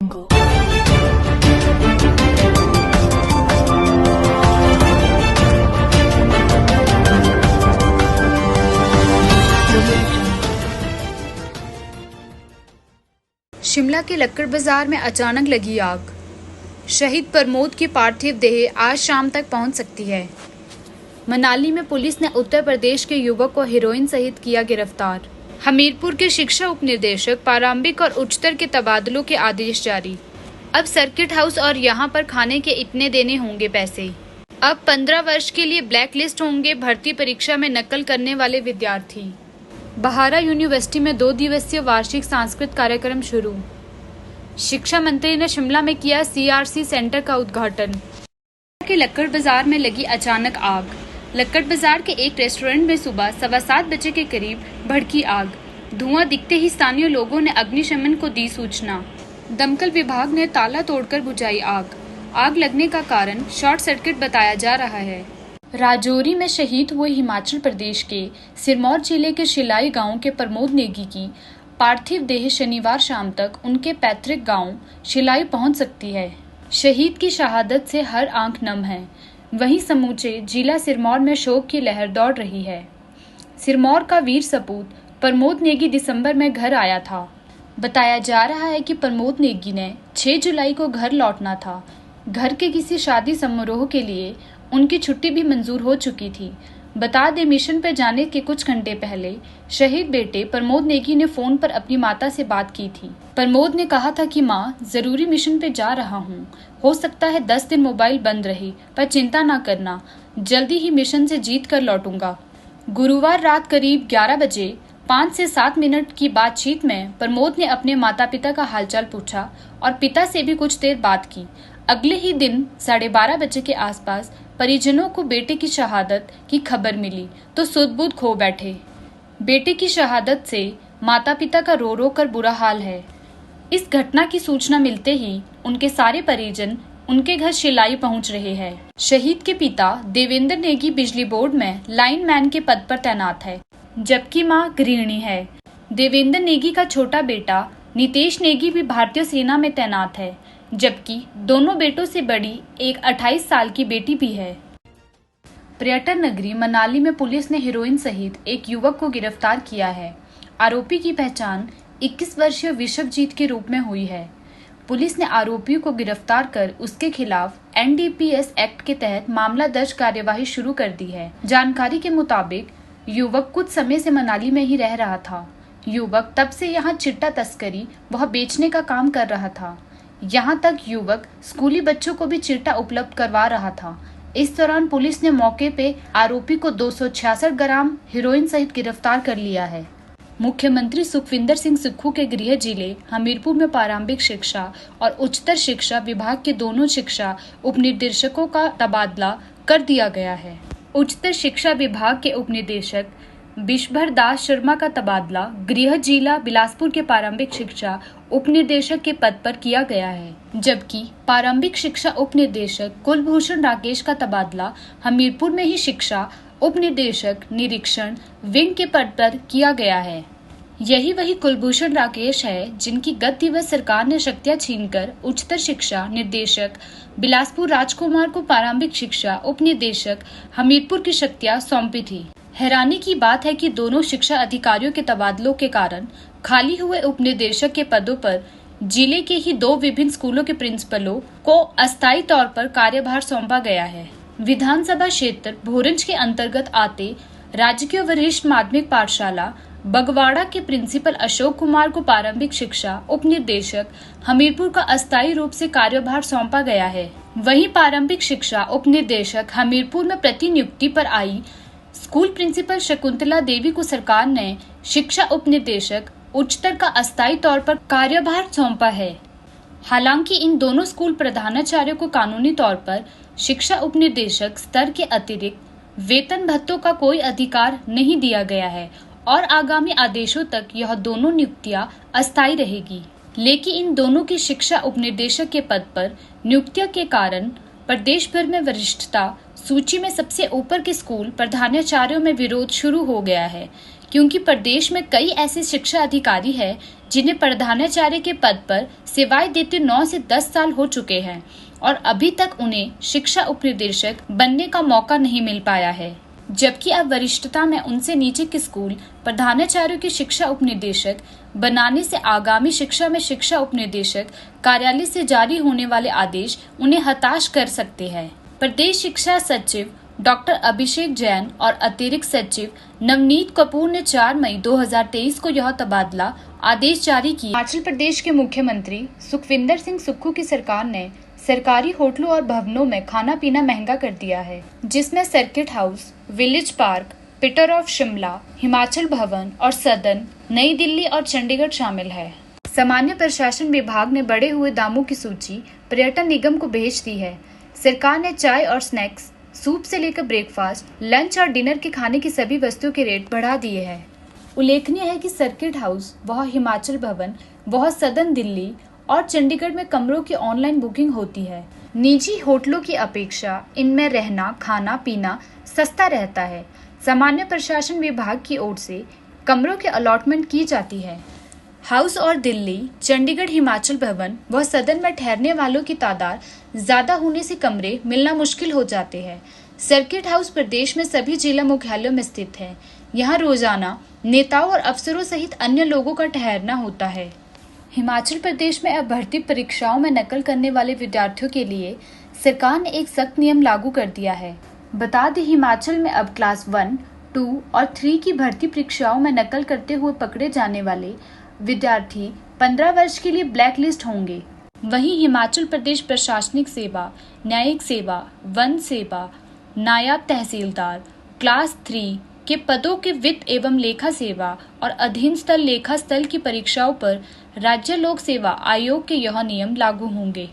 को शिमला के लक्कड़ बाजार में अचानक लगी आग। शहीद प्रमोद की पार्थिव देह आज शाम तक पहुंच सकती है। मनाली में पुलिस ने उत्तर प्रदेश के युवक को हीरोइन सहित किया गिरफ्तार। हमीरपुर के शिक्षा उपनिदेशक प्रारंभिक और उच्चतर के तबादलों के आदेश जारी। अब सर्किट हाउस और यहां पर खाने के इतने देने होंगे पैसे। अब 15 वर्ष के लिए ब्लैक लिस्ट होंगे भर्ती परीक्षा में नकल करने वाले विद्यार्थी। बहारा यूनिवर्सिटी में 2 दिवसीय वार्षिक सांस्कृतिक कार्यक्रम शुरू। शिक्षा मंत्री ने शिमला में किया CRC सेंटर का उद्घाटन। के लक्कड़ बाजार में लगी अचानक आग। लक्कड़ बाजार के एक रेस्टोरेंट में सुबह 7:15 बजे के करीब भड़की आग। धुआं दिखते ही स्थानीय लोगों ने अग्निशमन को दी सूचना। दमकल विभाग ने ताला तोड़कर बुझाई आग। आग लगने का कारण शॉर्ट सर्किट बताया जा रहा है। राजौरी में शहीद हुए हिमाचल प्रदेश के सिरमौर जिले के शिलाई गांव के प्रमोद नेगी की पार्थिव देह शनिवार शाम तक उनके पैतृक गांव शिलाई पहुंच सकती है। शहीद की शहादत से हर आंख नम है। वहीं समूचे जिला सिरमौर में शोक की लहर दौड़ रही है। सिरमौर का वीर सपूत प्रमोद नेगी दिसंबर में घर आया था। बताया जा रहा है कि प्रमोद नेगी ने 6 जुलाई को घर लौटना था। घर के किसी शादी समारोह के लिए उनकी छुट्टी भी मंजूर हो चुकी थी। बता दें, मिशन पर जाने के कुछ घंटे पहले शहीद बेटे प्रमोद नेगी ने फोन पर अपनी माता से बात की थी। प्रमोद ने कहा था कि माँ, जरूरी मिशन पे जा रहा हूँ, हो सकता है 10 दिन मोबाइल बंद रहे, पर चिंता ना करना, जल्दी ही मिशन से जीत कर लौटूंगा। गुरुवार रात करीब 11 बजे 5 से 7 मिनट की बातचीत में प्रमोद ने अपने माता पिता का हालचाल पूछा और पिता से भी कुछ देर बात की। अगले ही दिन 12:30 बजे के आसपास परिजनों को बेटे की शहादत की खबर मिली तो सुध-बुध खो बैठे। बेटे की शहादत से माता पिता का रो रो कर बुरा हाल है। इस घटना की सूचना मिलते ही उनके सारे परिजन उनके घर शिलाई पहुंच रहे हैं। शहीद के पिता देवेंद्र नेगी बिजली बोर्ड में लाइनमैन के पद पर तैनात है, जबकि मां गृहिणी है। देवेंद्र नेगी का छोटा बेटा नितेश नेगी भी भारतीय सेना में तैनात है, जबकि दोनों बेटों से बड़ी एक 28 साल की बेटी भी है। पर्यटन नगरी मनाली में पुलिस ने हीरोइन सहित एक युवक को गिरफ्तार किया है। आरोपी की पहचान 21 वर्षीय विश्वजीत के रूप में हुई है। पुलिस ने आरोपी को गिरफ्तार कर उसके खिलाफ NDPS एक्ट के तहत मामला दर्ज कार्यवाही शुरू कर दी है। जानकारी के मुताबिक युवक कुछ समय से मनाली में ही रह रहा था। युवक तब से यहाँ चिट्टा तस्करी व बेचने का काम कर रहा था। यहाँ तक युवक स्कूली बच्चों को भी चिट्टा उपलब्ध करवा रहा था। इस दौरान पुलिस ने मौके पे आरोपी को 266 ग्राम हीरोइन सहित गिरफ्तार कर लिया है। मुख्यमंत्री सुखविंदर सिंह सुक्खू के गृह जिले हमीरपुर में प्रारंभिक शिक्षा और उच्चतर शिक्षा विभाग के दोनों शिक्षा उपनिदेशकों का तबादला कर दिया गया है। उच्चतर शिक्षा विभाग के उपनिदेशक विश्वभर दास शर्मा का तबादला गृह जिला बिलासपुर के प्रारंभिक शिक्षा उपनिदेशक के पद पर किया गया है, जबकि प्रारंभिक शिक्षा उपनिदेशक कुलभूषण राकेश का तबादला हमीरपुर में ही शिक्षा उपनिदेशक निरीक्षण विंग के पद पर किया गया है। यही वही कुलभूषण राकेश है जिनकी गत दिवस सरकार ने शक्तियां छीनकर उच्चतर शिक्षा निर्देशक बिलासपुर राजकुमार को प्रारंभिक शिक्षा उपनिदेशक हमीरपुर की शक्तियां सौंपी थी। हैरानी की बात है कि दोनों शिक्षा अधिकारियों के तबादलों के कारण खाली हुए उपनिदेशक के पदों पर जिले के ही 2 विभिन्न स्कूलों के प्रिंसिपलों को अस्थायी तौर पर कार्यभार सौंपा गया है। विधानसभा क्षेत्र भोरंज के अंतर्गत आते राजकीय वरिष्ठ माध्यमिक पाठशाला बगवाड़ा के प्रिंसिपल अशोक कुमार को प्रारंभिक शिक्षा उपनिदेशक हमीरपुर का अस्थायी रूप से कार्यभार सौंपा गया है। वहीं प्रारंभिक शिक्षा उपनिदेशक हमीरपुर में प्रतिनियुक्ति पर आई स्कूल प्रिंसिपल शकुंतला देवी को सरकार ने शिक्षा उपनिदेशक उच्चतर का अस्थायी तौर पर कार्यभार सौंपा है। हालांकि इन दोनों स्कूल प्रधानाचार्यों को कानूनी तौर पर शिक्षा उपनिदेशक स्तर के अतिरिक्त वेतन भत्तों का कोई अधिकार नहीं दिया गया है और आगामी आदेशों तक यह दोनों नियुक्तियां अस्थायी रहेगी। लेकिन इन दोनों की शिक्षा उपनिदेशक के पद पर नियुक्तियों के कारण प्रदेश भर में वरिष्ठता सूची में सबसे ऊपर के स्कूल प्रधानाचार्यों में विरोध शुरू हो गया है। क्योंकि प्रदेश में कई ऐसे शिक्षा अधिकारी हैं जिन्हें प्रधानाचार्य के पद पर सेवाएं देते 9 से 10 साल हो चुके हैं और अभी तक उन्हें शिक्षा उपनिदेशक बनने का मौका नहीं मिल पाया है, जबकि अब वरिष्ठता में उनसे नीचे के स्कूल प्रधानाचार्यों की शिक्षा उपनिदेशक बनाने से आगामी शिक्षा में शिक्षा उपनिदेशक कार्यालय से जारी होने वाले आदेश उन्हें हताश कर सकते हैं। प्रदेश शिक्षा सचिव डॉक्टर अभिषेक जैन और अतिरिक्त सचिव नवनीत कपूर ने 4 मई 2023 को यह तबादला आदेश जारी किया। हिमाचल प्रदेश के मुख्यमंत्री सुखविंदर सिंह सुक्खू की सरकार ने सरकारी होटलों और भवनों में खाना पीना महंगा कर दिया है, जिसमें circuit house, village park, Peter of Shimla, Himachal भवन और सदन, नई दिल्ली और चंडीगढ़ शामिल है। सामान्य प्रशासन विभाग ने बढ़े हुए दामों की सूची पर्यटन निगम को भेज दी है। सरकार ने चाय और स्नैक्स, सूप से लेकर ब्रेकफास्ट, लंच और डिनर के खाने की सभी वस्तुओं के रेट बढ़ा दिए हैं। उल्लेखनीय है कि सर्किट हाउस, वह हिमाचल भवन, वह सदन दिल्ली और चंडीगढ़ में कमरों की ऑनलाइन बुकिंग होती है। निजी होटलों की अपेक्षा इनमें रहना, खाना पीना सस्ता रहता है। सामान्य प्रशासन विभाग की ओर से कमरों की अलॉटमेंट की जाती है। हाउस और दिल्ली, चंडीगढ़, हिमाचल भवन व सदन में ठहरने वालों की तादाद ज्यादा होने से कमरे मिलना मुश्किल हो जाते हैं। सर्किट हाउस प्रदेश में सभी जिला मुख्यालयों में स्थित है। यहाँ रोजाना नेताओं और अफसरों सहित अन्य लोगों का ठहरना होता है। हिमाचल प्रदेश में अब भर्ती परीक्षाओं में नकल करने वाले विद्यार्थियों के लिए सरकार ने एक सख्त नियम लागू कर दिया है। बता दें, हिमाचल में अब क्लास 1, 2 और 3 की भर्ती परीक्षाओं में नकल करते हुए पकड़े जाने वाले विद्यार्थी 15 वर्ष के लिए ब्लैक लिस्ट होंगे। वहीं हिमाचल प्रदेश प्रशासनिक सेवा, न्यायिक सेवा, वन सेवा, नायब तहसीलदार क्लास 3 के पदों के वित्त एवं लेखा सेवा और अधीन स्थल लेखा स्थल की परीक्षाओं पर राज्य लोक सेवा आयोग के यह नियम लागू होंगे।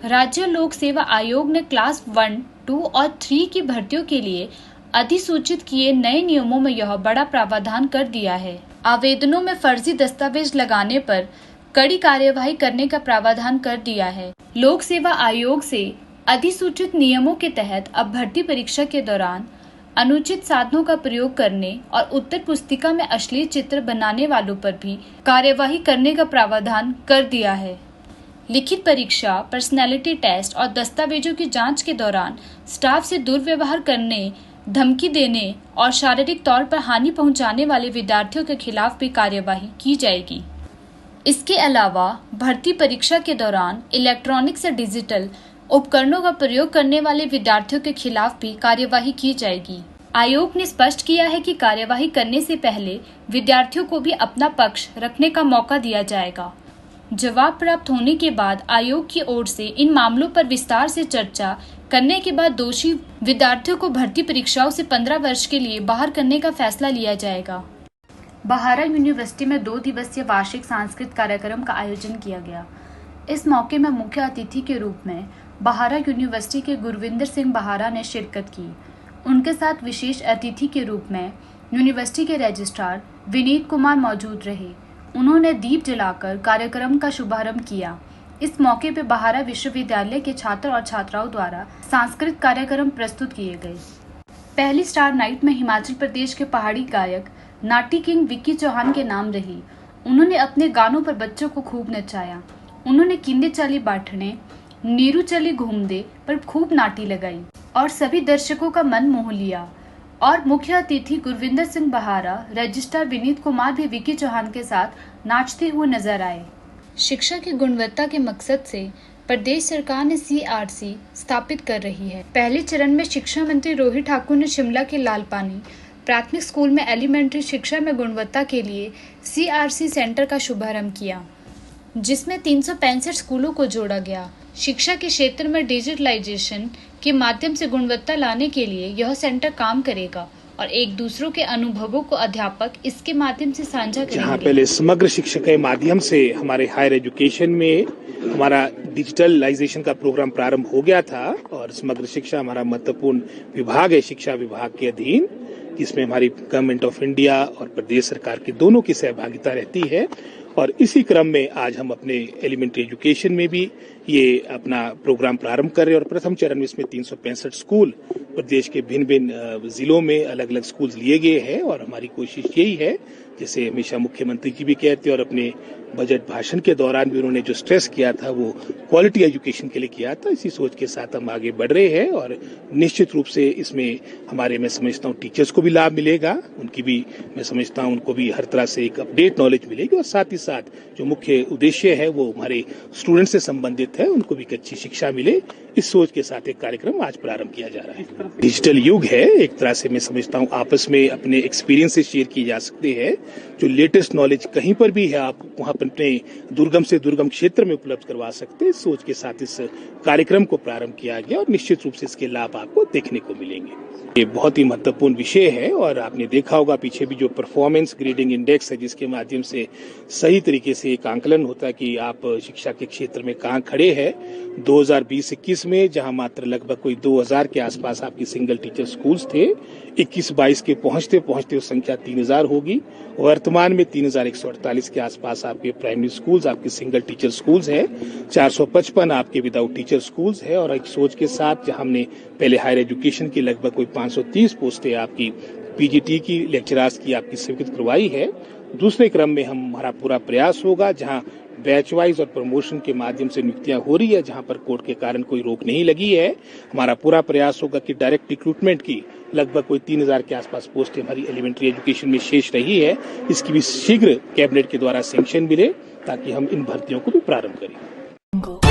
राज्य लोक सेवा आयोग ने क्लास 1, 2 और 3 की भर्तियों के लिए अधिसूचित किए नए नियमों में यह बड़ा प्रावधान कर दिया है। आवेदनों में फर्जी दस्तावेज लगाने पर कड़ी कार्यवाही करने का प्रावधान कर दिया है। लोक सेवा आयोग से अधिसूचित नियमों के तहत अब भर्ती परीक्षा के दौरान अनुचित साधनों का प्रयोग करने और उत्तर पुस्तिका में अश्लील चित्र बनाने वालों पर भी कार्यवाही करने का प्रावधान कर दिया है। लिखित परीक्षा, पर्सनैलिटी टेस्ट और दस्तावेजों की जांच के दौरान स्टाफ से दुर्व्यवहार करने, धमकी देने और शारीरिक तौर पर हानि पहुंचाने वाले विद्यार्थियों के खिलाफ भी कार्यवाही की जाएगी। इसके अलावा भर्ती परीक्षा के दौरान इलेक्ट्रॉनिक से डिजिटल उपकरणों का प्रयोग करने वाले विद्यार्थियों के खिलाफ भी कार्यवाही की जाएगी। आयोग ने स्पष्ट किया है कि कार्यवाही करने से पहले विद्यार्थियों को भी अपना पक्ष रखने का मौका दिया जाएगा। जवाब प्राप्त होने के बाद आयोग की ओर से इन मामलों पर विस्तार से चर्चा करने के बाद दोषी विद्यार्थियों को भर्ती परीक्षाओं से 15 वर्ष के लिए बाहर करने का फैसला लिया जाएगा। बहारा यूनिवर्सिटी में 2 दिवसीय वार्षिक सांस्कृतिक कार्यक्रम का आयोजन किया गया। इस मौके में मुख्य अतिथि के रूप में बहारा यूनिवर्सिटी के गुरविंदर सिंह बहारा ने शिरकत की। उनके साथ विशेष अतिथि के रूप में यूनिवर्सिटी के रजिस्ट्रार विनीत कुमार मौजूद रहे। उन्होंने दीप जलाकर कार्यक्रम का शुभारंभ किया। इस मौके पर बहारा विश्वविद्यालय के छात्र और छात्राओं द्वारा सांस्कृतिक कार्यक्रम प्रस्तुत किए गए। पहली स्टार नाइट में हिमाचल प्रदेश के पहाड़ी गायक नाटी किंग विक्की चौहान के नाम रही। उन्होंने अपने गानों पर बच्चों को खूब नचाया। उन्होंने किंदे चली बाठने, नीरू चली घूमदे पर खूब नाटी लगाई और सभी दर्शकों का मन मोह लिया। और मुख्य अतिथि गुरविंदर सिंह बहारा, रजिस्ट्रार विनीत कुमार भी विक्की चौहान के साथ नाचते हुए नजर आए। शिक्षा की गुणवत्ता के मकसद से प्रदेश सरकार ने CRC स्थापित कर रही है। पहले चरण में शिक्षा मंत्री रोहित ठाकुर ने शिमला के लालपानी प्राथमिक स्कूल में एलिमेंट्री शिक्षा में गुणवत्ता के लिए CRC सेंटर का शुभारंभ किया, जिसमें 365 स्कूलों को जोड़ा गया। शिक्षा के क्षेत्र में डिजिटलाइजेशन के माध्यम से गुणवत्ता लाने के लिए यह सेंटर काम करेगा और एक दूसरों के अनुभवों को अध्यापक इसके माध्यम से साझा करेंगे। जहाँ पहले समग्र शिक्षा के माध्यम से हमारे हायर एजुकेशन में हमारा डिजिटलाइजेशन का प्रोग्राम प्रारंभ हो गया था और समग्र शिक्षा हमारा महत्वपूर्ण विभाग है शिक्षा विभाग के अधीन, जिसमें हमारी गवर्नमेंट ऑफ इंडिया और प्रदेश सरकार की दोनों की सहभागिता रहती है। और इसी क्रम में आज हम अपने एलिमेंट्री एजुकेशन में भी ये अपना प्रोग्राम प्रारंभ कर रहे हैं और प्रथम चरण में इसमें 365 स्कूल प्रदेश के भिन्न भिन्न जिलों में अलग अलग स्कूल लिए गए हैं और हमारी कोशिश यही है, जैसे हमेशा मुख्यमंत्री जी भी कहते हैं और अपने बजट भाषण के दौरान भी उन्होंने जो स्ट्रेस किया था वो क्वालिटी एजुकेशन के लिए किया था। इसी सोच के साथ हम आगे बढ़ रहे हैं और निश्चित रूप से इसमें हमारे, मैं समझता हूँ, टीचर्स को भी लाभ मिलेगा, उनकी भी, मैं समझता हूँ, उनको भी हर तरह से एक अपडेट नॉलेज मिलेगी और साथ ही साथ जो मुख्य उद्देश्य है वो हमारे स्टूडेंट से संबंधित है, उनको भी अच्छी शिक्षा मिले। इस सोच के साथ एक कार्यक्रम आज प्रारंभ किया जा रहा है। डिजिटल युग है, एक तरह से मैं समझता हूँ आपस में अपने एक्सपीरियंस से शेयर किए जा सकते हैं। जो लेटेस्ट नॉलेज कहीं पर भी है आप वहाँ पर अपने दुर्गम से दुर्गम क्षेत्र में उपलब्ध करवा सकते हैं। इस सोच के साथ इस कार्यक्रम को प्रारंभ किया गया और निश्चित रूप से इसके लाभ आपको देखने को मिलेंगे। ये बहुत ही महत्वपूर्ण विषय है और आपने देखा होगा पीछे भी जो परफॉर्मेंस ग्रेडिंग इंडेक्स है, जिसके माध्यम से सही तरीके से एक आंकलन होता है कि आप शिक्षा के क्षेत्र में कहाँ खड़े हैं। 2020-21 में जहां मात्र लगभग कोई 2000 के आसपास आपकी सिंगल टीचर स्कूल्स थे, 21-22 के पहुंचते पहुंचते वो संख्या 3000 होगी। वर्तमान में 3148 के आसपास आपके प्राइमरी स्कूल्स, आपके सिंगल टीचर स्कूल्स है, 455 आपके विदाउट टीचर स्कूल्स है। और एक सोच के साथ जहां हमने पहले हायर एजुकेशन की लगभग कोई 530 पोस्टें आपकी पीजीटी की लेक्चरर्स की आपकी स्वीकृत करवाई है। दूसरे क्रम में हमारा पूरा प्रयास होगा जहां बैच वाइज और प्रमोशन के माध्यम से नियुक्तियां हो रही है, जहां पर कोर्ट के कारण कोई रोक नहीं लगी है। हमारा पूरा प्रयास होगा कि डायरेक्ट रिक्रूटमेंट की लगभग कोई 3000 के आसपास पोस्टें हमारी एलिमेंट्री एजुकेशन में शेष रही है, इसकी भी शीघ्र कैबिनेट के द्वारा सैंक्शन मिले ताकि हम इन भर्तियों को भी प्रारंभ करें।